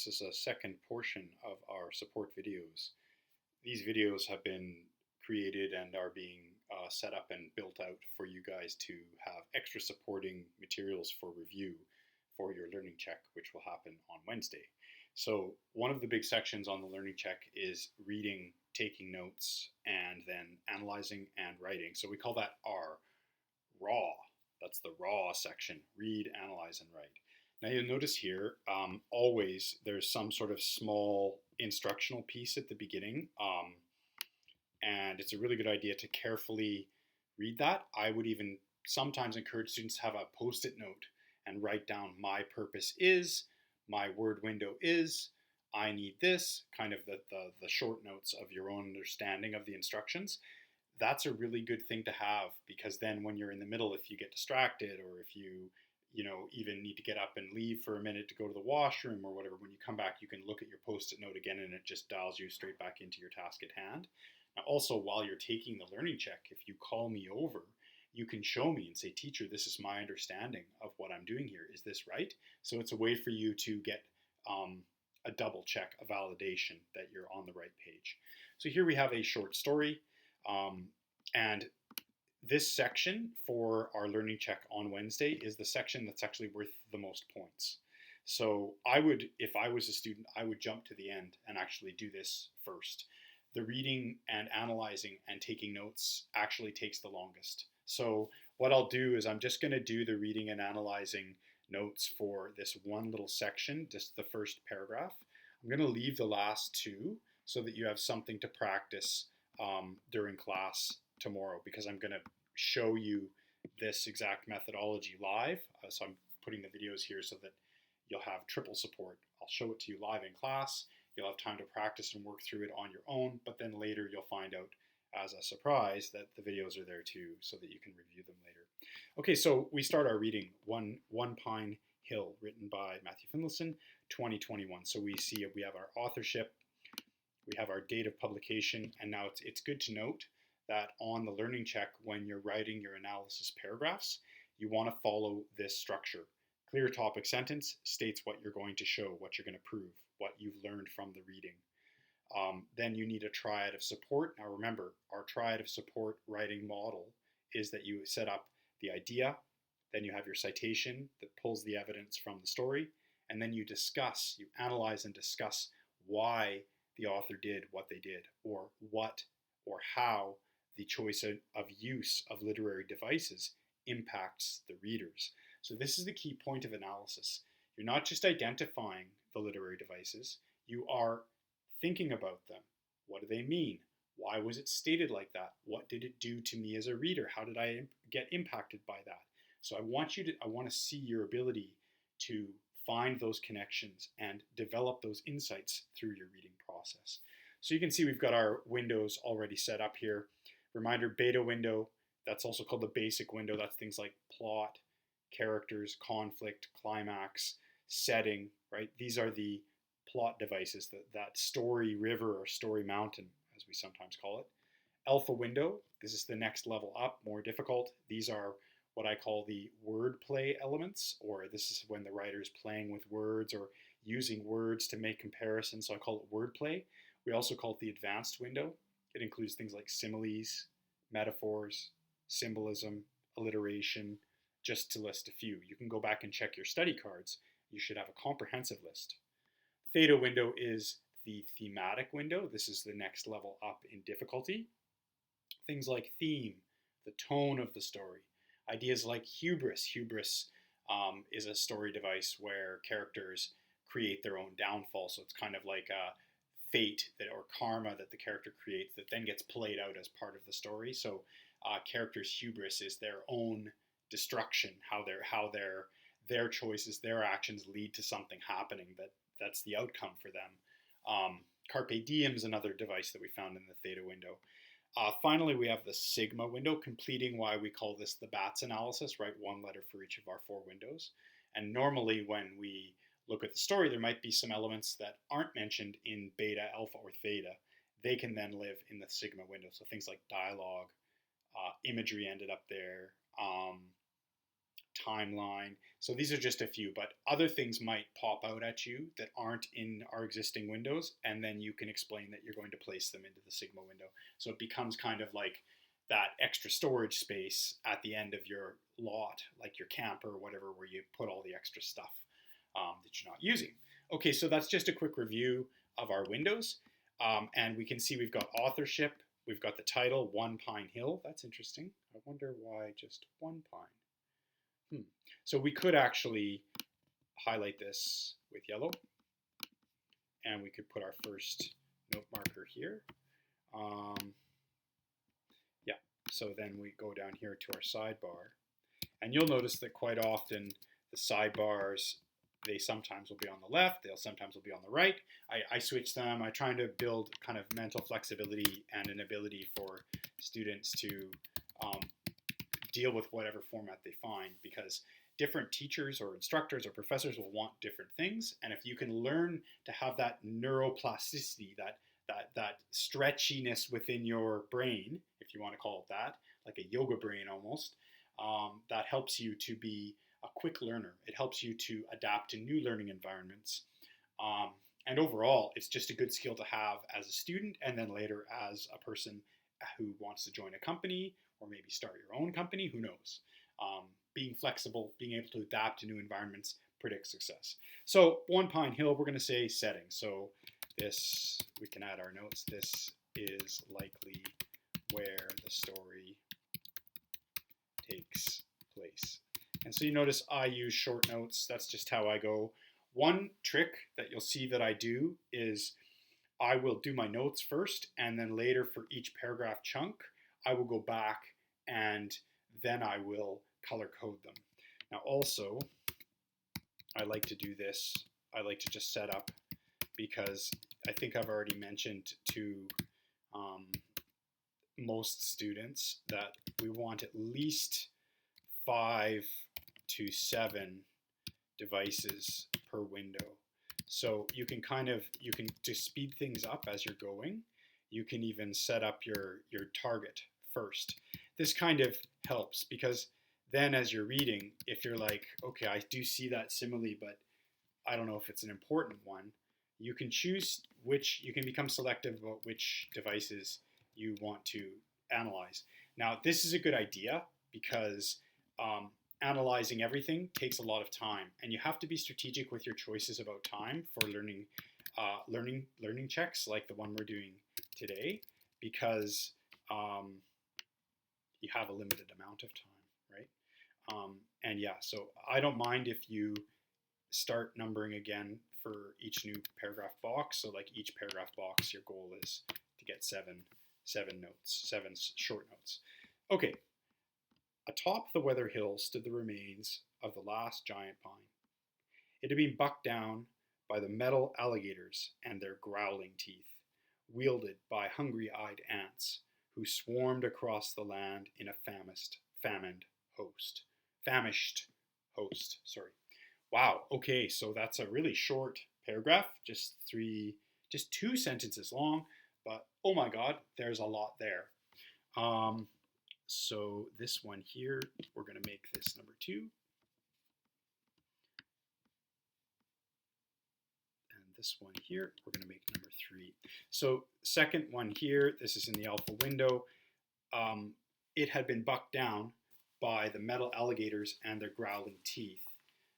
This is a second portion of our support videos. These videos have been created and are being set up and built out for you guys to have extra supporting materials for review for your learning check, which will happen on Wednesday. So one of the big sections on the learning check is reading, taking notes, and then analyzing and writing. So we call that R, raw. That's the raw section, read, analyze, and write. Now you'll notice here, always there's some sort of small instructional piece at the beginning, and it's a really good idea to carefully read that. I would even sometimes encourage students to have a post-it note and write down my purpose is, my word window is, I need this, kind of the short notes of your own understanding of the instructions. That's a really good thing to have, because then when you're in the middle, if you get distracted or if you know, even need to get up and leave for a minute to go to the washroom or whatever, when you come back, you can look at your post-it note again and it just dials you straight back into your task at hand. Now, also, while you're taking the learning check, if you call me over, you can show me and say, teacher, this is my understanding of what I'm doing here. Is this right? So it's a way for you to get a double check, a validation that you're on the right page. So here we have a short story. And this section for our learning check on Wednesday is the section that's actually worth the most points. So I would, if I was a student, I would jump to the end and actually do this first. The reading and analyzing and taking notes actually takes the longest. So what I'll do is I'm just going to do the reading and analyzing notes for this one little section, just the first paragraph. I'm going to leave the last two so that you have something to practice during class tomorrow, because I'm going to show you this exact methodology live. So I'm putting the videos here so that you'll have triple support. I'll show it to you live in class. You'll have time to practice and work through it on your own, but then later you'll find out as a surprise that the videos are there too, so that you can review them later. Okay, so we start our reading, One Pine Hill, written by Matthew Finlayson, 2021. So we see we have our authorship, we have our date of publication, and now it's good to note that on the learning check, when you're writing your analysis paragraphs, you want to follow this structure. Clear topic sentence states what you're going to show, what you're going to prove, what you've learned from the reading. Then you need a triad of support. Now remember, our triad of support writing model is that you set up the idea, then you have your citation that pulls the evidence from the story, and then you discuss, you analyze and discuss why the author did what they did, or what or how the choice of use of literary devices impacts the readers. So this is the key point of analysis. You're not just identifying the literary devices, you are thinking about them. What do they mean? Why was it stated like that? What did it do to me as a reader? How did I get impacted by that? So I want to see your ability to find those connections and develop those insights through your reading process. So you can see we've got our windows already set up here. Reminder, beta window, that's also called the basic window. That's things like plot, characters, conflict, climax, setting, right? These are the plot devices, that story river or story mountain, as we sometimes call it. Alpha window, this is the next level up, more difficult. These are what I call the wordplay elements, or this is when the writer is playing with words or using words to make comparisons, so I call it wordplay. We also call it the advanced window. It includes things like similes, metaphors, symbolism, alliteration, just to list a few. You can go back and check your study cards. You should have a comprehensive list. Theta window is the thematic window. This is the next level up in difficulty. Things like theme, the tone of the story. Ideas like hubris. Hubris is a story device where characters create their own downfall. So it's kind of like a fate or karma that the character creates that then gets played out as part of the story. So characters' hubris is their own destruction, how their choices, their actions lead to something happening that's the outcome for them. Carpe diem is another device that we found in the theta window. Finally, we have the sigma window, completing why we call this the BATS analysis, right? One letter for each of our four windows. And normally when we look at the story, there might be some elements that aren't mentioned in beta, alpha, or theta. They can then live in the sigma window. So things like dialogue, imagery ended up there, timeline. So these are just a few, but other things might pop out at you that aren't in our existing windows, and then you can explain that you're going to place them into the Sigma window. So it becomes kind of like that extra storage space at the end of your lot, like your camper or whatever, where you put all the extra stuff that you're not using. Okay, so that's just a quick review of our windows. And we can see we've got authorship, we've got the title, One Pine Hill. That's interesting. I wonder why just one pine. So we could actually highlight this with yellow, and we could put our first note marker here. Yeah, so then we go down here to our sidebar, and you'll notice that quite often the sidebars, they sometimes will be on the left, they'll sometimes will be on the right. I switch them. I'm trying to build kind of mental flexibility and an ability for students to deal with whatever format they find, because different teachers or instructors or professors will want different things. And if you can learn to have that neuroplasticity, that stretchiness within your brain, if you want to call it that, like a yoga brain almost, that helps you to be a quick learner. It helps you to adapt to new learning environments. And overall, it's just a good skill to have as a student, and then later as a person who wants to join a company or maybe start your own company, who knows. Being flexible, being able to adapt to new environments predicts success. So One Pine Hill, we're going to say setting. So this, we can add our notes. This is likely where the story takes place. And so you notice I use short notes. That's just how I go. One trick that you'll see that I do is I will do my notes first, and then later for each paragraph chunk, I will go back and then I will color code them. Now also, I like to do this. I like to just set up, because I think I've already mentioned to most students that we want at least 5 to 7 devices per window. So you can to speed things up as you're going. You can even set up your target first. This kind of helps, because then as you're reading, if you're like, okay, I do see that simile, but I don't know if it's an important one, you can choose you can become selective about which devices you want to analyze. Now, this is a good idea, because analyzing everything takes a lot of time, and you have to be strategic with your choices about time for learning checks like the one we're doing today, because you have a limited amount of time, right? And yeah, so I don't mind if you start numbering again for each new paragraph box. So like each paragraph box, your goal is to get seven short notes. Okay. Atop the weather hill stood the remains of the last giant pine. It had been bucked down by the metal alligators and their growling teeth, wielded by hungry-eyed ants who swarmed across the land in a famished host. Sorry. Wow. Okay, so that's a really short paragraph, just 2 sentences long, but oh my God, there's a lot there. So this one here, we're going to make this number 2. And this one here, we're going to make number 3. So second one here, this is in the alpha window. It had been bucked down by the metal alligators and their growling teeth.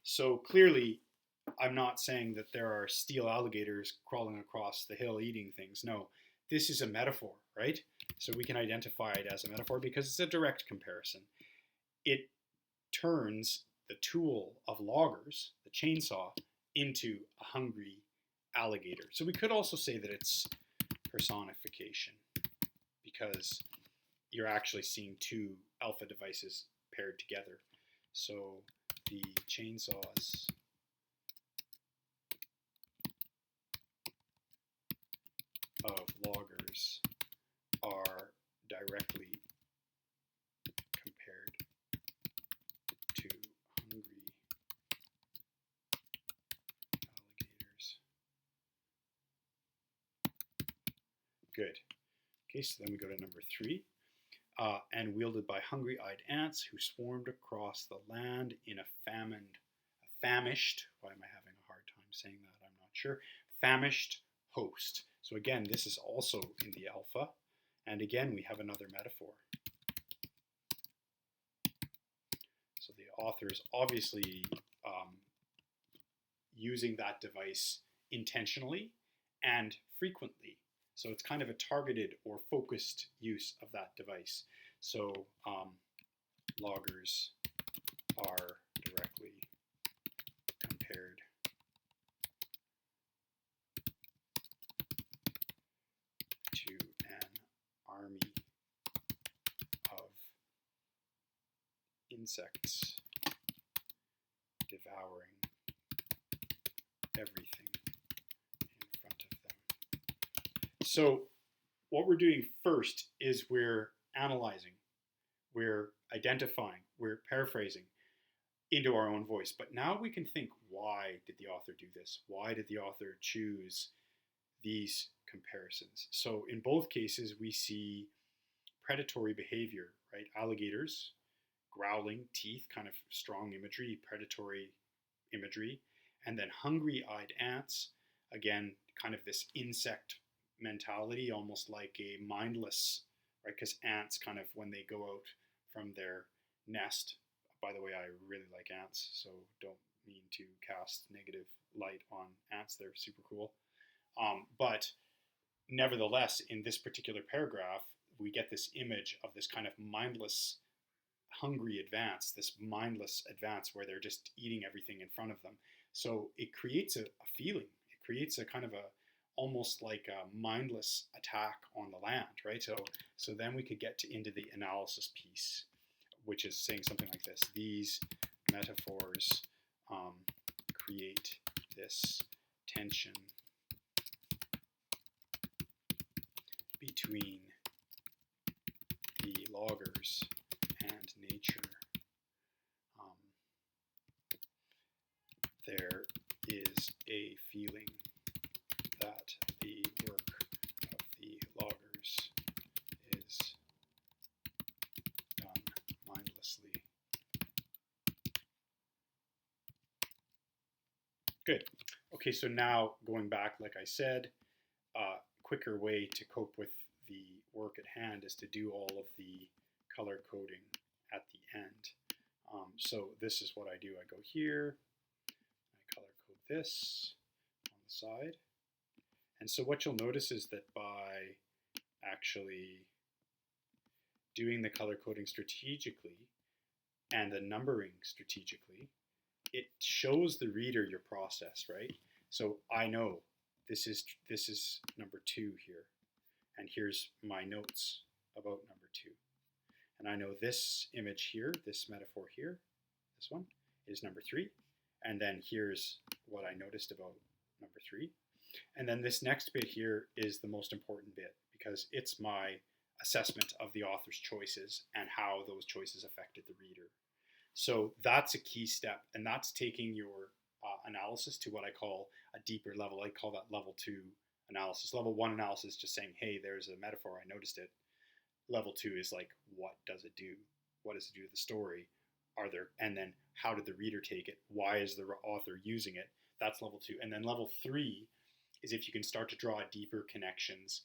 So clearly, I'm not saying that there are steel alligators crawling across the hill eating things. No, this is a metaphor, right? So we can identify it as a metaphor because it's a direct comparison. It turns the tool of loggers, the chainsaw, into a hungry alligator. So we could also say that it's personification, because you're actually seeing 2 alpha devices paired together. So the chainsaws of loggers are directly compared to hungry alligators. Good. Okay, so then we go to number 3. and wielded by hungry-eyed ants who swarmed across the land in famished, why am I having a hard time saying that? I'm not sure, famished host. So again, this is also in the alpha. And again, we have another metaphor. So the author is obviously using that device intentionally and frequently. So it's kind of a targeted or focused use of that device. So loggers are directly compared to an army of insects devouring everything in front of them. So what we're doing first is we're analyzing, we're identifying, we're paraphrasing into our own voice. But now we can think, why did the author do this? Why did the author choose these comparisons? So in both cases, we see predatory behavior, right? Alligators, growling, teeth, kind of strong imagery, predatory imagery. And then hungry-eyed ants, again, kind of this insect mentality, almost like a mindless, right? Because ants kind of, when they go out from their nest, by the way, I really like ants, so don't mean to cast negative light on ants. They're super cool. But nevertheless, in this particular paragraph, we get this image of this kind of mindless, hungry advance, this mindless advance where they're just eating everything in front of them. So it creates a feeling. It creates a kind of a almost like a mindless attack on the land, right? So then we could get into the analysis piece, which is saying something like this: these metaphors create this tension between the loggers and nature. There is a feeling that the work of the loggers is done mindlessly. Good. Okay, so now going back, like I said, quicker way to cope with the work at hand is to do all of the color coding at the end. So this is what I do. I go here, I color code this on the side. And so what you'll notice is that by actually doing the color coding strategically and the numbering strategically, it shows the reader your process, right? So I know this is number 2 here, and here's my notes about number 2. And I know this image here, this metaphor here, this one, is number 3. And then here's what I noticed about number 3. And then this next bit here is the most important bit, because it's my assessment of the author's choices and how those choices affected the reader. So that's a key step, and that's taking your analysis to what I call a deeper level. I call that level 2 analysis. Level 1 analysis, just saying, hey, there's a metaphor, I noticed it. Level 2 is like, what does it do? What does it do to the story? And then how did the reader take it? Why is the author using it? That's level 2. And then level 3 is if you can start to draw deeper connections